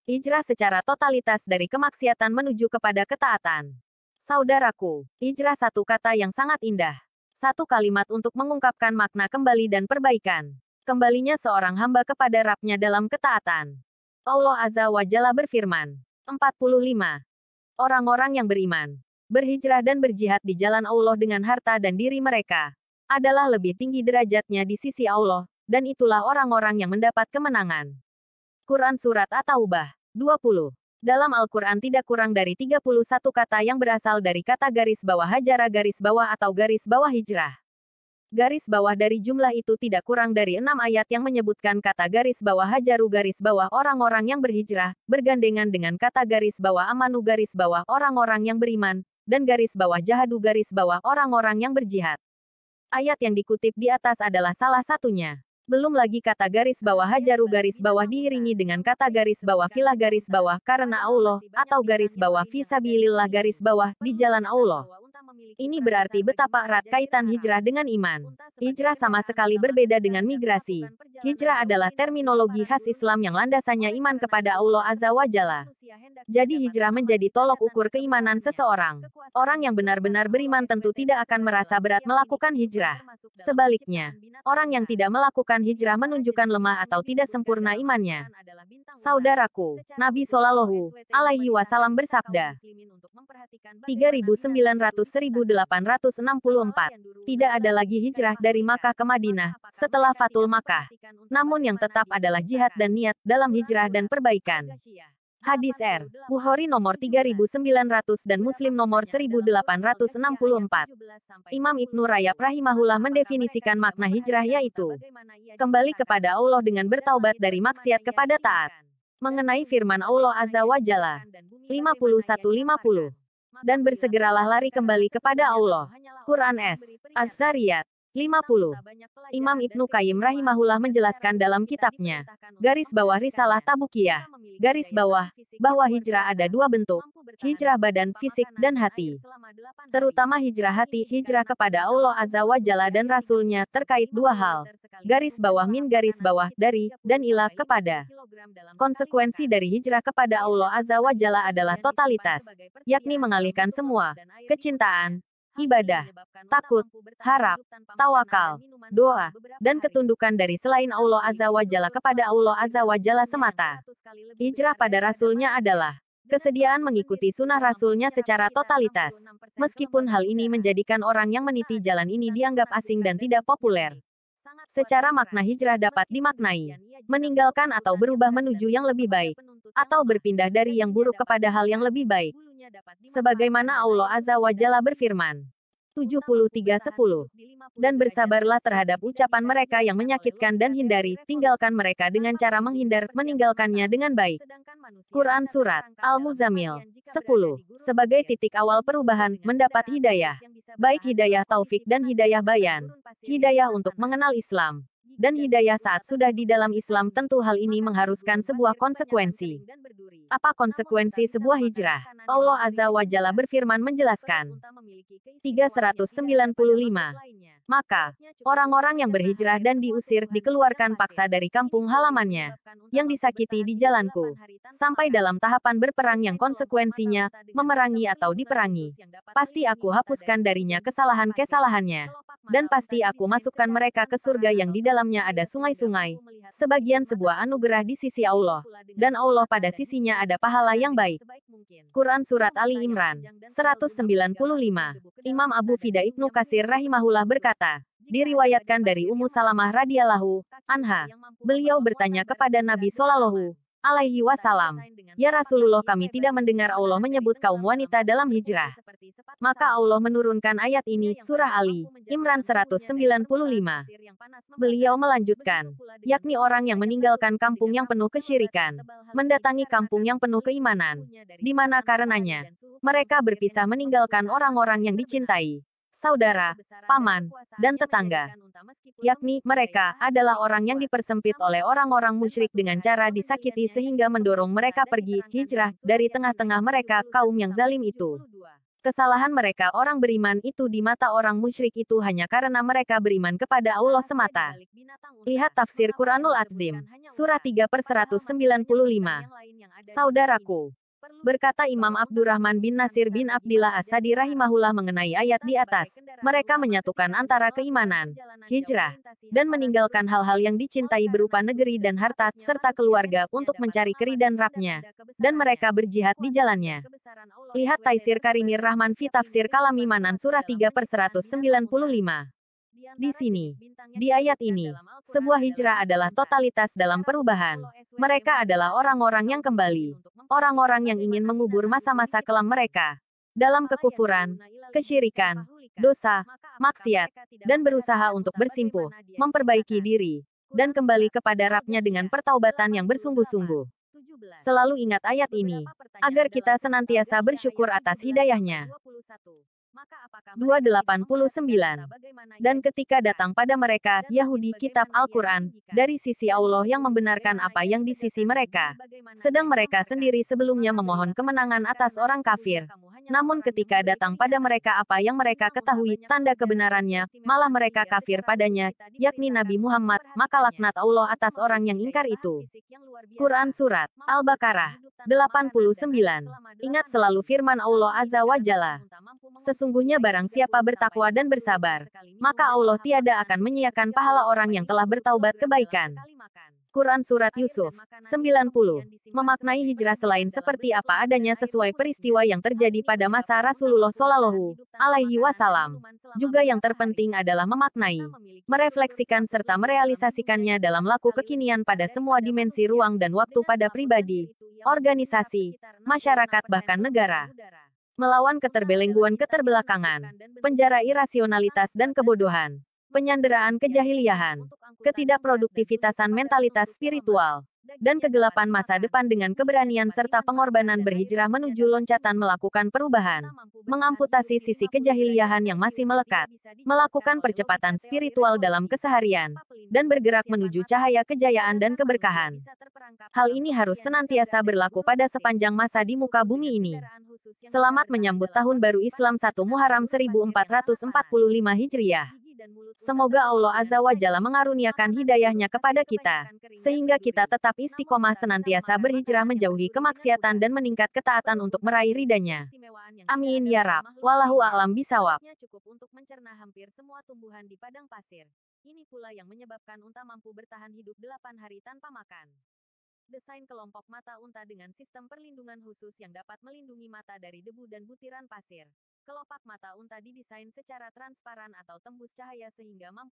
Hijrah secara totalitas dari kemaksiatan menuju kepada ketaatan. Saudaraku, hijrah satu kata yang sangat indah. Satu kalimat untuk mengungkapkan makna kembali dan perbaikan. Kembalinya seorang hamba kepada Rabb-nya dalam ketaatan. Allah Azza wa Jalla berfirman. 45. Orang-orang yang beriman, berhijrah dan berjihad di jalan Allah dengan harta dan diri mereka, adalah lebih tinggi derajatnya di sisi Allah, dan itulah orang-orang yang mendapat kemenangan. Quran Surat At-Taubah 20. Dalam Al-Quran tidak kurang dari 31 kata yang berasal dari kata garis bawah hajara garis bawah atau garis bawah hijrah. Garis bawah dari jumlah itu tidak kurang dari 6 ayat yang menyebutkan kata garis bawah hajaru garis bawah orang-orang yang berhijrah, bergandengan dengan kata garis bawah amanu garis bawah orang-orang yang beriman, dan garis bawah jahadu garis bawah orang-orang yang berjihad. Ayat yang dikutip di atas adalah salah satunya. Belum lagi kata garis bawah hajaru garis bawah diiringi dengan kata garis bawah filah garis bawah karena Allah, atau garis bawah fisabilillah garis bawah di jalan Allah. Ini berarti betapa erat kaitan hijrah dengan iman. Hijrah sama sekali berbeda dengan migrasi. Hijrah adalah terminologi khas Islam yang landasannya iman kepada Allah Azza wa Jalla. Jadi hijrah menjadi tolok ukur keimanan seseorang. Orang yang benar-benar beriman tentu tidak akan merasa berat melakukan hijrah. Sebaliknya, orang yang tidak melakukan hijrah menunjukkan lemah atau tidak sempurna imannya. Saudaraku, Nabi Shallallahu Alaihi Wasallam bersabda, 3.900-1.864. Tidak ada lagi hijrah dari Makkah ke Madinah setelah Fathul Makkah. Namun yang tetap adalah jihad dan niat dalam hijrah dan perbaikan. Hadis R. Bukhari nomor 3.900 dan Muslim nomor 1.864. Imam Ibnu Rajab rahimahullah mendefinisikan makna hijrah yaitu kembali kepada Allah dengan bertaubat dari maksiat kepada taat. Mengenai firman Allah Azza wa Jalla 51-50. Dan bersegeralah lari kembali kepada Allah. Quran Az-Zariyat 50. Imam Ibnu Qayyim rahimahullah menjelaskan dalam kitabnya, garis bawah Risalah Tabukiyah, garis bawah, bahwa hijrah ada dua bentuk, hijrah badan fisik dan hati. Terutama hijrah hati, hijrah kepada Allah Azza wa Jalla dan Rasul-Nya terkait dua hal. Garis bawah min garis bawah, dari, dan ila kepada. Konsekuensi dari hijrah kepada Allah Azza wa Jalla adalah totalitas, yakni mengalihkan semua, kecintaan, ibadah, takut, harap, tawakal, doa, dan ketundukan dari selain Allah Azza wa Jalla kepada Allah Azza wa Jalla semata. Hijrah pada Rasul-Nya adalah kesediaan mengikuti sunnah Rasul-Nya secara totalitas. Meskipun hal ini menjadikan orang yang meniti jalan ini dianggap asing dan tidak populer. Secara makna hijrah dapat dimaknai meninggalkan atau berubah menuju yang lebih baik, atau berpindah dari yang buruk kepada hal yang lebih baik. Sebagaimana Allah Azza wa Jalla berfirman 73:10. Dan bersabarlah terhadap ucapan mereka yang menyakitkan dan hindari, tinggalkan mereka dengan cara menghindar, meninggalkannya dengan baik. Quran Surat Al-Muzammil 10. Sebagai titik awal perubahan, mendapat hidayah. Baik hidayah taufik dan hidayah bayan. Hidayah untuk mengenal Islam. Dan hidayah saat sudah di dalam Islam tentu hal ini mengharuskan sebuah konsekuensi. Apa konsekuensi sebuah hijrah? Allah Azza wa Jalla berfirman menjelaskan. 395. Maka, orang-orang yang berhijrah dan diusir dikeluarkan paksa dari kampung halamannya, yang disakiti di jalanku, sampai dalam tahapan berperang yang konsekuensinya, memerangi atau diperangi. Pasti aku hapuskan darinya kesalahan-kesalahannya. Dan pasti aku masukkan mereka ke surga yang di dalamnya ada sungai-sungai, sebagian sebuah anugerah di sisi Allah, dan Allah pada sisinya ada pahala yang baik. Quran Surat Ali Imran 195. Imam Abu Fida Ibnu Katsir rahimahullah berkata, diriwayatkan dari Ummu Salamah radhiyallahu anha, beliau bertanya kepada Nabi Shallallahu Alaihi Wasallam, ya Rasulullah, kami tidak mendengar Allah menyebut kaum wanita dalam hijrah. Maka Allah menurunkan ayat ini, Surah Ali Imran 195. Beliau melanjutkan, yakni orang yang meninggalkan kampung yang penuh kesyirikan, mendatangi kampung yang penuh keimanan, di mana karenanya mereka berpisah meninggalkan orang-orang yang dicintai, saudara, paman, dan tetangga. Yakni, mereka adalah orang yang dipersempit oleh orang-orang musyrik dengan cara disakiti sehingga mendorong mereka pergi, hijrah, dari tengah-tengah mereka, kaum yang zalim itu. Kesalahan mereka orang beriman itu di mata orang musyrik itu hanya karena mereka beriman kepada Allah semata. Lihat tafsir Quranul Azim, surah 3/195. Saudaraku, berkata Imam Abdurrahman bin Nasir bin Abdillah As-Sadi rahimahullah mengenai ayat di atas, mereka menyatukan antara keimanan, hijrah, dan meninggalkan hal-hal yang dicintai berupa negeri dan harta, serta keluarga untuk mencari keridhaan Rabb-Nya, dan mereka berjihad di jalannya. Lihat Taisir Karimir Rahman fi Tafsir Kalami Manan surah 3/195. Di sini, di ayat ini, sebuah hijrah adalah totalitas dalam perubahan. Mereka adalah orang-orang yang kembali. Orang-orang yang ingin mengubur masa-masa kelam mereka. Dalam kekufuran, kesyirikan, dosa, maksiat, dan berusaha untuk bersimpuh, memperbaiki diri, dan kembali kepada Rabb-Nya dengan pertaubatan yang bersungguh-sungguh. Selalu ingat ayat ini, agar kita senantiasa bersyukur atas hidayahnya. 289. Dan ketika datang pada mereka, Yahudi kitab Al-Quran, dari sisi Allah yang membenarkan apa yang di sisi mereka. Sedang mereka sendiri sebelumnya memohon kemenangan atas orang kafir. Namun ketika datang pada mereka apa yang mereka ketahui, tanda kebenarannya, malah mereka kafir padanya, yakni Nabi Muhammad, maka laknat Allah atas orang yang ingkar itu. Quran Surat Al-Baqarah 89. Ingat selalu firman Allah Azza wa Jalla. Sesungguhnya barang siapa bertakwa dan bersabar, maka Allah tiada akan menyia-nyiakan pahala orang yang telah bertaubat kebaikan. Quran Surat Yusuf 90. Memaknai hijrah selain seperti apa adanya sesuai peristiwa yang terjadi pada masa Rasulullah Shallallahu Alaihi Wasallam. Juga yang terpenting adalah memaknai, merefleksikan serta merealisasikannya dalam laku kekinian pada semua dimensi ruang dan waktu pada pribadi, organisasi, masyarakat bahkan negara. Melawan keterbelengguan keterbelakangan, penjara irasionalitas dan kebodohan, penyanderaan kejahiliahan, ketidakproduktivitasan mentalitas spiritual, dan kegelapan masa depan dengan keberanian serta pengorbanan berhijrah menuju loncatan melakukan perubahan, mengamputasi sisi kejahiliahan yang masih melekat, melakukan percepatan spiritual dalam keseharian, dan bergerak menuju cahaya kejayaan dan keberkahan. Hal ini harus senantiasa berlaku pada sepanjang masa di muka bumi ini. Selamat menyambut Tahun Baru Islam 1 Muharram 1445 Hijriah. Semoga Allah Azza wa Jalla mengaruniakan hidayahnya kepada kita, sehingga kita tetap istiqomah senantiasa berhijrah menjauhi kemaksiatan dan meningkat ketaatan untuk meraih ridha-Nya. Amin ya Rabb. Wallahu a'lam bishawab. Cukup untuk mencerna hampir semua tumbuhan di padang pasir. Ini pula yang menyebabkan unta mampu bertahan hidup 8 hari tanpa makan. Desain kelompok mata unta dengan sistem perlindungan khusus yang dapat melindungi mata dari debu dan butiran pasir. Kelopak mata unta didesain secara transparan atau tembus cahaya sehingga mampu